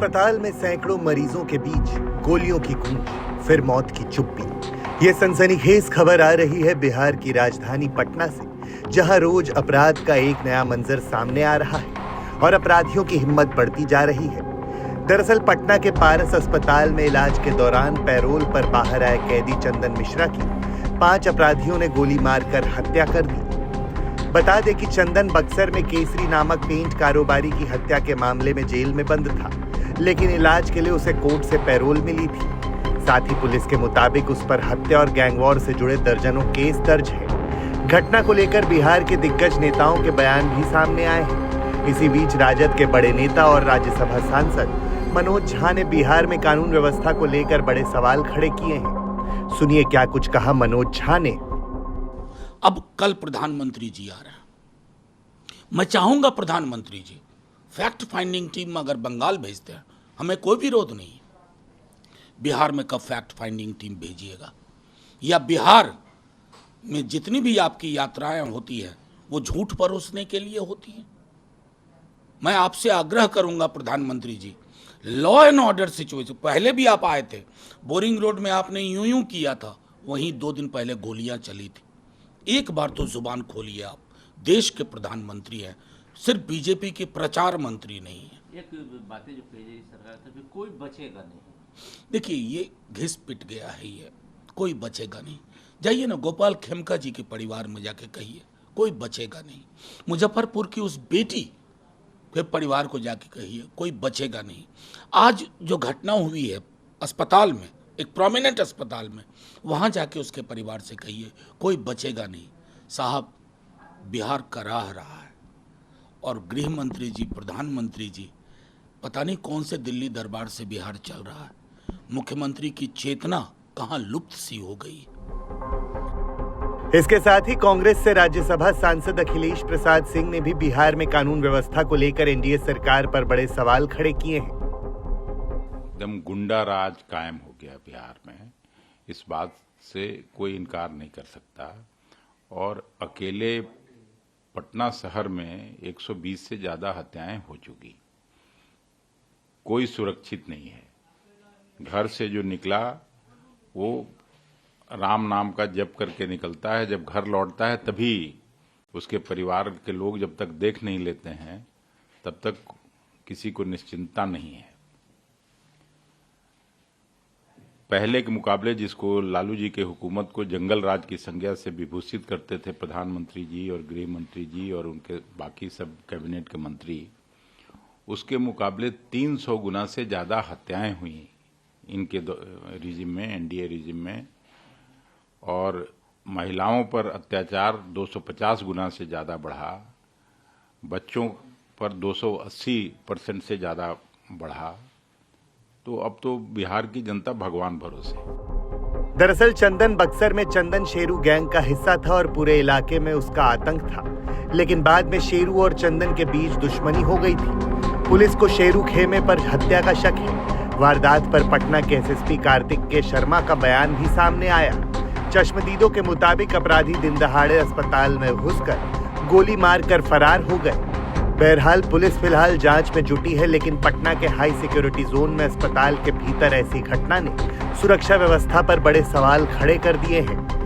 अस्पताल में सैकड़ों मरीजों के बीच गोलियों की गूंज, फिर मौत की चुप्पी। ये सनसनीखेज खबर आ रही है बिहार की राजधानी पटना से, जहां रोज अपराध का एक नया मंजर सामने आ रहा है और अपराधियों की हिम्मत बढ़ती जा रही है। दरअसल पटना के पारस अस्पताल में इलाज के दौरान पैरोल पर बाहर आए कैदी चंदन मिश्रा की 5 अपराधियों ने गोली मारकर हत्या कर दी। बता दें कि चंदन बक्सर में केसरी नामक पेंट कारोबारी की हत्या के मामले में जेल में बंद था, लेकिन इलाज के लिए उसे कोर्ट से पैरोल मिली थी। साथ ही पुलिस के मुताबिक उस पर हत्या और गैंगवॉर से जुड़े दर्जनों केस दर्ज हैं। घटना को लेकर बिहार के दिग्गज नेताओं के बयान भी सामने आए हैं। इसी बीच राजद के बड़े नेता और राज्यसभा सांसद मनोज झा ने बिहार में कानून व्यवस्था को लेकर बड़े सवाल खड़े किए हैं। सुनिए क्या कुछ कहा मनोज झा ने। अब कल प्रधानमंत्री जी आ रहे हैं। मैं चाहूंगा प्रधानमंत्री जी फैक्ट फाइंडिंग टीम अगर बंगाल भेजते हैं, हमें कोई विरोध नहीं है। बिहार में कब फैक्ट फाइंडिंग टीम भेजिएगा, या बिहार में जितनी भी आपकी यात्राएं होती है वो झूठ परोसने के लिए होती है। मैं आपसे आग्रह करूंगा प्रधानमंत्री जी, लॉ एंड ऑर्डर सिचुएशन, पहले भी आप आए थे, बोरिंग रोड में आपने यूं किया था, वहीं 2 दिन पहले गोलियां चली थी। एक बार तो जुबान खोलिए, आप देश के प्रधानमंत्री हैं, सिर्फ बीजेपी के प्रचार मंत्री नहीं है। एक बातें जो कही जाएगी सरकार से, कोई बचेगा नहीं। देखिए ये घिस पिट गया है, ये कोई बचेगा नहीं। जाइए ना गोपाल खेमका जी के परिवार में जाके कहिए, कोई बचेगा नहीं। मुजफ्फरपुर की उस बेटी के परिवार को जाके कहिए, कोई बचेगा नहीं। आज जो घटना हुई है अस्पताल में, एक प्रोमिनेंट अस्पताल में, वहाँ जाके उसके परिवार से कहिए, कोई बचेगा नहीं। साहब बिहार कराह रहा है और गृह मंत्री जी, प्रधानमंत्री जी, पता नहीं कौन से दिल्ली दरबार से बिहार चल रहा है। मुख्यमंत्री की चेतना कहाँ लुप्त सी हो गई। इसके साथ ही कांग्रेस से राज्यसभा सांसद अखिलेश प्रसाद सिंह ने भी बिहार में कानून व्यवस्था को लेकर एनडीए सरकार पर बड़े सवाल खड़े किए हैं। एकदम गुंडा राज कायम हो गया बिहार में, इस बात से कोई इनकार नहीं कर सकता। और अकेले पटना शहर में 120 से ज्यादा हत्याएं हो चुकी। कोई सुरक्षित नहीं है। घर से जो निकला वो राम नाम का जप करके निकलता है, जब घर लौटता है तभी उसके परिवार के लोग जब तक देख नहीं लेते हैं तब तक किसी को निश्चिंतता नहीं है। पहले के मुकाबले जिसको लालू जी के हुकूमत को जंगल राज की संज्ञा से विभूषित करते थे प्रधानमंत्री जी और गृह मंत्री जी और उनके बाकी सब कैबिनेट के मंत्री, उसके मुकाबले 300 गुना से ज्यादा हत्याएं हुई इनके रिजिम में, एनडीए रिजिम में। और महिलाओं पर अत्याचार 250 गुना से ज्यादा बढ़ा, बच्चों पर 280% से ज्यादा बढ़ा। तो अब तो बिहार की जनता भगवान भरोसे। दरअसल चंदन बक्सर में चंदन शेरू गैंग का हिस्सा था और पूरे इलाके में उसका आतंक था, लेकिन बाद में शेरू और चंदन के बीच दुश्मनी हो गई थी। पुलिस को शेरू खेमे पर हत्या का शक है। वारदात पर पटना के एसएसपी कार्तिक के शर्मा का बयान भी सामने आया। चश्मदीदों के मुताबिक अपराधी दिन दहाड़े अस्पताल में घुसकर गोली मारकर फरार हो गए। बहरहाल पुलिस फिलहाल जांच में जुटी है, लेकिन पटना के हाई सिक्योरिटी जोन में अस्पताल के भीतर ऐसी घटना ने सुरक्षा व्यवस्था पर बड़े सवाल खड़े कर दिए हैं।